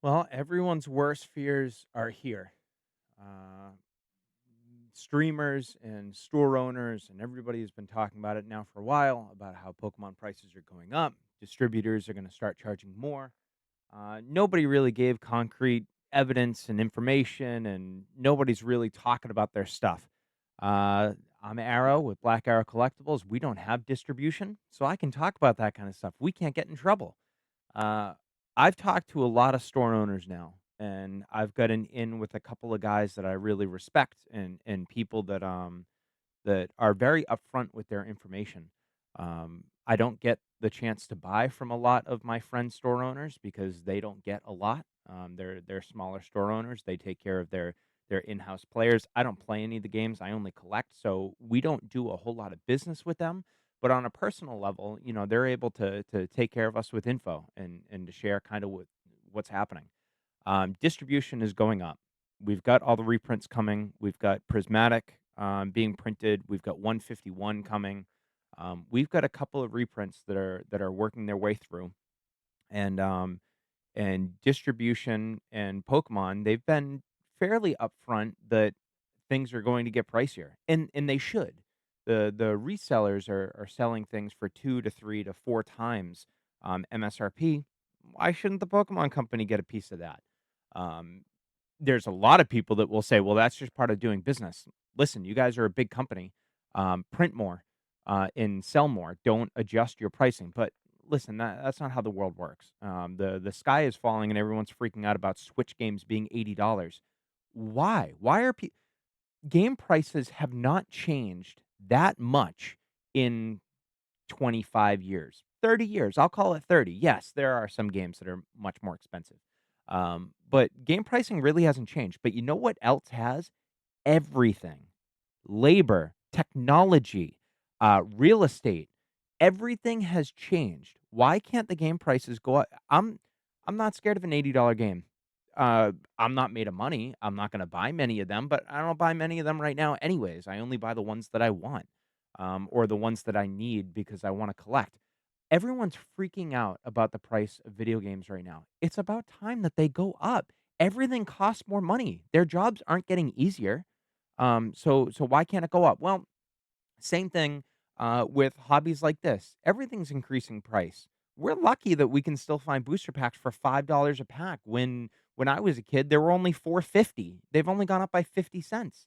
Well, everyone's worst fears are here. Uh, Streamers and store owners and everybody has been talking about it now for a while about how Pokemon prices are going up. Distributors are going to start charging more. Nobody really gave concrete evidence and information, and nobody's really talking about their stuff. Uh, I'm Arrow with Black Arrow Collectibles. We don't have distribution, so I can talk about that kind of stuff. We can't get in trouble. Uh, I've talked to a lot of store owners now, and I've got an in with a couple of guys that I really respect and people that are very upfront with their information. I don't get the chance to buy from a lot of my friend store owners because they don't get a lot. They're smaller store owners. They take care of their in-house players. I don't play any of the games. I only collect, so we don't do a whole lot of business with them. But on a personal level, they're able to take care of us with info and to share kind of what's happening. Distribution is going up. We've got all the reprints coming. We've got Prismatic being printed. We've got 151 coming. We've got a couple of reprints that are working their way through, and distribution and Pokemon. They've been fairly upfront that things are going to get pricier, and they should. The resellers are selling things for 2 to 3 to 4 times MSRP. Why shouldn't the Pokemon company get a piece of that? Um, there's a lot of people that will say, "Well, that's just part of doing business." Listen, you guys are a big company. Print more, and sell more. Don't adjust your pricing. But listen, that's not how the world works. The sky is falling and everyone's freaking out about Switch games being $80. Why? Why are game prices have not changed that much in 25 years, 30 years. I'll call it 30. Yes, there are some games that are much more expensive. But game pricing really hasn't changed. But you know what else has? Everything. Labor, technology, real estate, everything has changed. Why can't the game prices go up? I'm not scared of an $80 game. I'm not made of money. I'm not gonna buy many of them, but I don't buy many of them right now anyways. I only buy the ones that I want, or the ones that I need because I wanna collect. Everyone's freaking out about the price of video games right now. It's about time that they go up. Everything costs more money. Their jobs aren't getting easier. So why can't it go up? Well, same thing with hobbies like this. Everything's increasing price. We're lucky that we can still find booster packs for $5 a pack. When I was a kid, they were only 4.50. They've only gone up by 50 cents.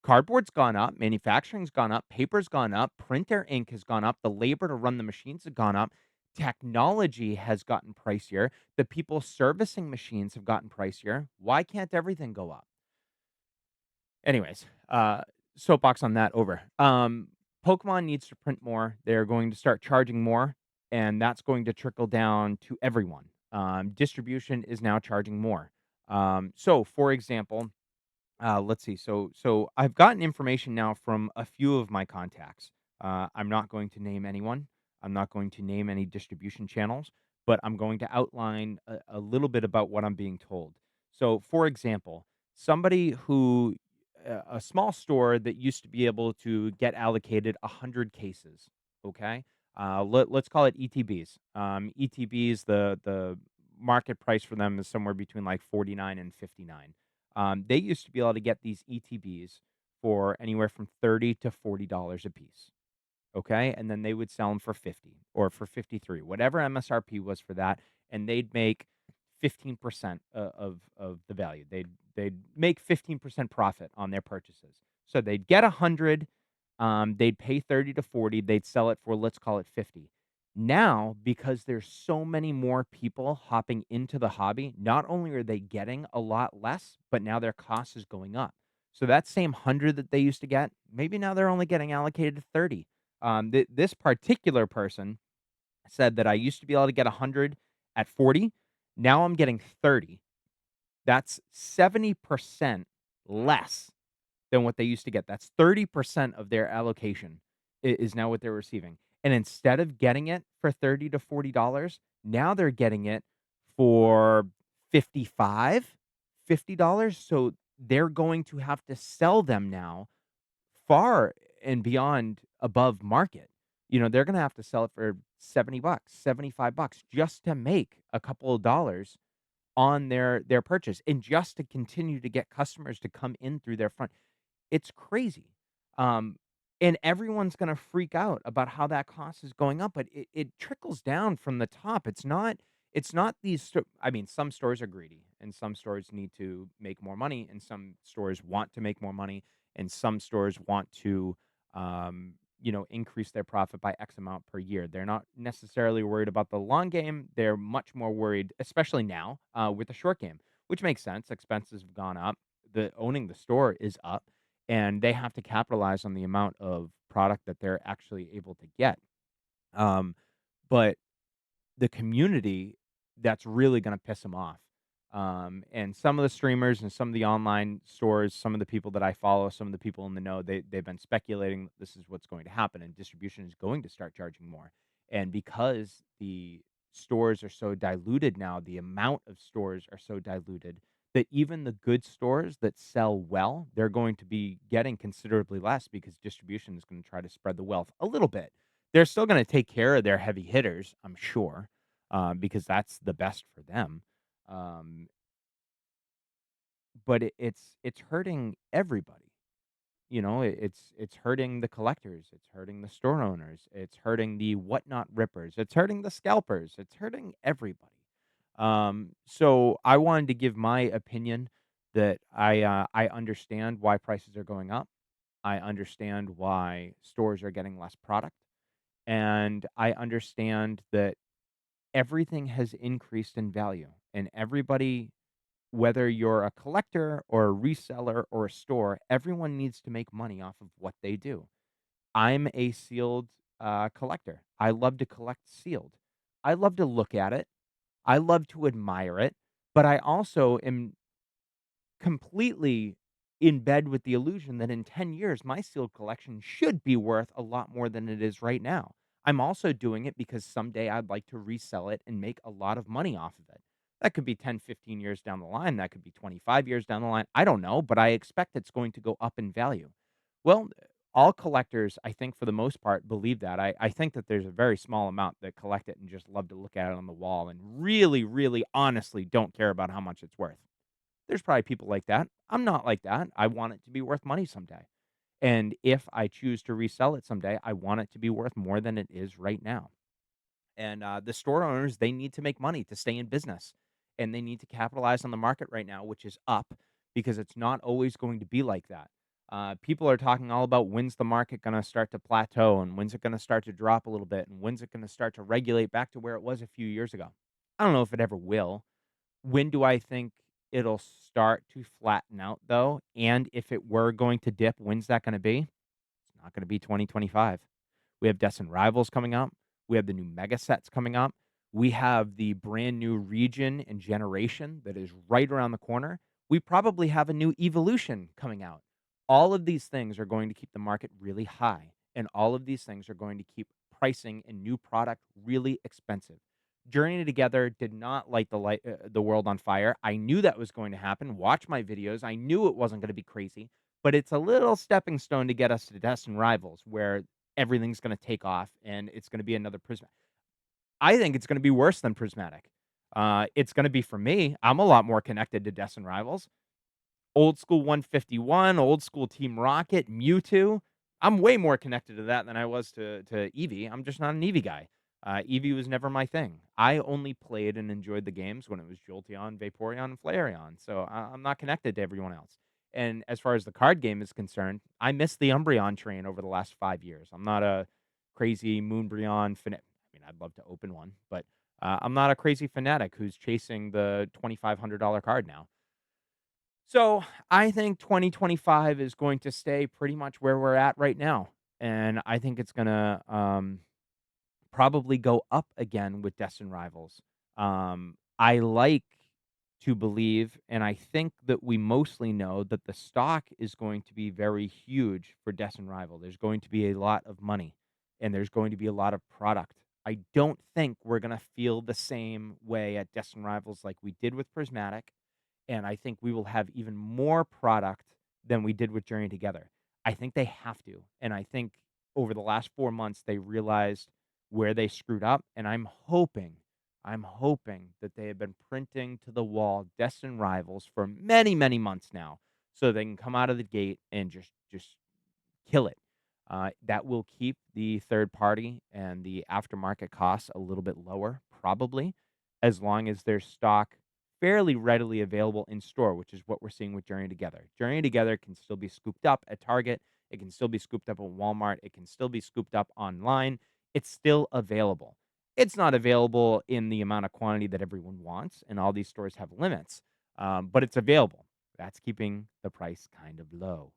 Cardboard's gone up, manufacturing's gone up, paper's gone up, printer ink has gone up, the labor to run the machines have gone up, technology has gotten pricier, the people servicing machines have gotten pricier. Why can't everything go up? Anyways, soapbox on that over. Pokemon needs to print more. They're going to start charging more, and that's going to trickle down to everyone. Distribution is now charging more. So, for example, let's see. So I've gotten information now from a few of my contacts. I'm not going to name anyone. I'm not going to name any distribution channels, but I'm going to outline a little bit about what I'm being told. So, for example, somebody who a small store that used to be able to get allocated 100 cases. Okay, let's call it ETBs. ETBs, the market price for them is somewhere between like 49 and 59. They used to be able to get these ETBs for anywhere from $30 to $40 a piece. Okay, and then they would sell them for 50 or for 53, whatever MSRP was for that, and they'd make 15% of the value. They'd make 15% profit on their purchases. So they'd get 100, they'd pay 30 to 40, they'd sell it for, let's call it 50. Now, because there's so many more people hopping into the hobby, not only are they getting a lot less, but now their cost is going up. So that same 100 that they used to get, maybe now they're only getting allocated to 30. This particular person said that I used to be able to get 100 at 40. Now I'm getting 30. That's 70% less than what they used to get. That's 30% of their allocation is now what they're receiving. And instead of getting it for 30 to $40, now they're getting it for 55, $50. So they're going to have to sell them now far and beyond above market. They're gonna have to sell it for 70 bucks, 75 bucks just to make a couple of dollars on their purchase, and just to continue to get customers to come in through their front. It's crazy. Um, and everyone's gonna freak out about how that cost is going up, but it trickles down from the top. It's not these I mean, some stores are greedy, and some stores need to make more money, and some stores want to make more money, and some stores want to, increase their profit by X amount per year. They're not necessarily worried about the long game. They're much more worried, especially now, with the short game, which makes sense. Expenses have gone up. The owning the store is up, and they have to capitalize on the amount of product that they're actually able to get. Um, but the community, that's really gonna piss them off. And some of the streamers and some of the online stores, some of the people that I follow, some of the people in the know, they've been speculating that this is what's going to happen, and distribution is going to start charging more. And because the stores are so diluted now, the amount of stores are so diluted that even the good stores that sell well, they're going to be getting considerably less because distribution is gonna try to spread the wealth a little bit. They're still gonna take care of their heavy hitters, I'm sure, because that's the best for them. Um, but it's hurting everybody. It's hurting the collectors, it's hurting the store owners, it's hurting the whatnot rippers, it's hurting the scalpers, it's hurting everybody. So I wanted to give my opinion that I understand why prices are going up. I understand why stores are getting less product, and I understand that everything has increased in value, and everybody, whether you're a collector or a reseller or a store, everyone needs to make money off of what they do. I'm a sealed collector. I love to collect sealed. I love to look at it. I love to admire it, but I also am completely in bed with the illusion that in 10 years, my sealed collection should be worth a lot more than it is right now. I'm also doing it because someday I'd like to resell it and make a lot of money off of it. That could be 10, 15 years down the line. That could be 25 years down the line. I don't know, but I expect it's going to go up in value. Well, all collectors, I think, for the most part, believe that. I think that there's a very small amount that collect it and just love to look at it on the wall and really, really honestly don't care about how much it's worth. There's probably people like that. I'm not like that. I want it to be worth money someday. And if I choose to resell it someday, I want it to be worth more than it is right now. And the store owners, they need to make money to stay in business. And they need to capitalize on the market right now, which is up, because it's not always going to be like that. People are talking all about when's the market going to start to plateau, and when's it going to start to drop a little bit, and when's it going to start to regulate back to where it was a few years ago. I don't know if it ever will. When do I think it'll start to flatten out, though? And if it were going to dip, when's that gonna be? It's not gonna be 2025. We have Destin Rivals coming up. We have the new mega sets coming up. We have the brand new region and generation that is right around the corner. We probably have a new evolution coming out. All of these things are going to keep the market really high, and all of these things are going to keep pricing and new product really expensive. Journey Together did not light the world on fire. I knew that was going to happen. Watch my videos. I knew it wasn't going to be crazy, but it's a little stepping stone to get us to Destin Rivals, where everything's gonna take off and it's gonna be another Prism. I think it's gonna be worse than Prismatic. It's gonna be for me. I'm a lot more connected to Destin Rivals. Old school 151, old school Team Rocket, Mewtwo. I'm way more connected to that than I was to Eevee. I'm just not an Eevee guy. Eevee was never my thing. I only played and enjoyed the games when it was Jolteon, Vaporeon, and Flareon, so I'm not connected to everyone else. And as far as the card game is concerned, I missed the Umbreon train over the last 5 years. I'm not a crazy Moonbreon fanatic. I mean, I'd love to open one, but I'm not a crazy fanatic who's chasing the $2,500 card now. So, I think 2025 is going to stay pretty much where we're at right now, and I think it's gonna, probably go up again with Destin Rivals. I like to believe, and I think that we mostly know that the stock is going to be very huge for Destin Rival. There's going to be a lot of money, and there's going to be a lot of product. I don't think we're gonna feel the same way at Destin Rivals like we did with Prismatic, and I think we will have even more product than we did with Journey Together. I think they have to, and I think over the last 4 months, they realized where they screwed up, and I'm hoping that they have been printing to the wall destined rivals for many, many months now, so they can come out of the gate and just kill it. That will keep the third party and the aftermarket costs a little bit lower, probably, as long as there's stock fairly readily available in store, which is what we're seeing with Journey Together. Journey Together can still be scooped up at Target. It can still be scooped up at Walmart. It can still be scooped up online. It's still available. It's not available in the amount of quantity that everyone wants, and all these stores have limits, but it's available. That's keeping the price kind of low.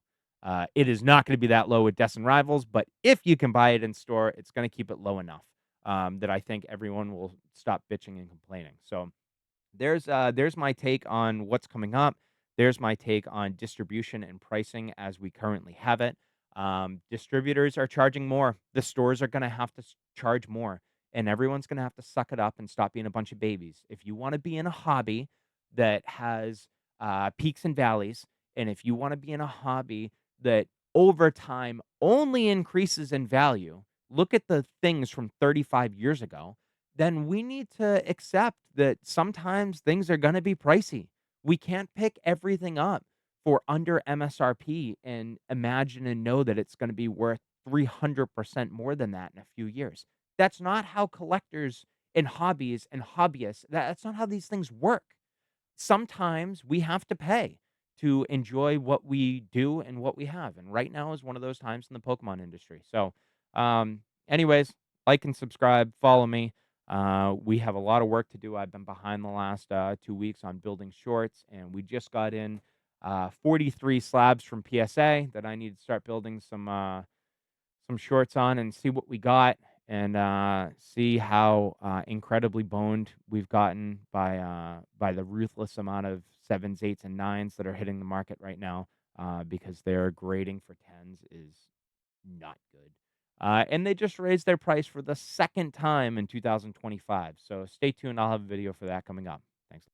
It is not gonna be that low with Destin Rivals, but if you can buy it in store, it's gonna keep it low enough, that I think everyone will stop bitching and complaining. So there's my take on what's coming up. There's my take on distribution and pricing as we currently have it. Distributors are charging more. The stores are going to have to charge more, and everyone's going to have to suck it up and stop being a bunch of babies. If you want to be in a hobby that has peaks and valleys, and if you want to be in a hobby that over time only increases in value, look at the things from 35 years ago, then we need to accept that sometimes things are gonna be pricey. We can't pick everything up for under MSRP and imagine and know that it's gonna be worth 300% more than that in a few years. That's not how collectors and hobbies and hobbyists, that's not how these things work. Sometimes we have to pay to enjoy what we do and what we have, and right now is one of those times in the Pokemon industry. So, anyways, like and subscribe, follow me. We have a lot of work to do. I've been behind the last 2 weeks on building shorts, and we just got in 43 slabs from PSA that I need to start building some shorts on and see what we got and see how incredibly boned we've gotten by the ruthless amount of sevens, eights, and nines that are hitting the market right now because their grading for tens is not good. And they just raised their price for the second time in 2025. So stay tuned. I'll have a video for that coming up.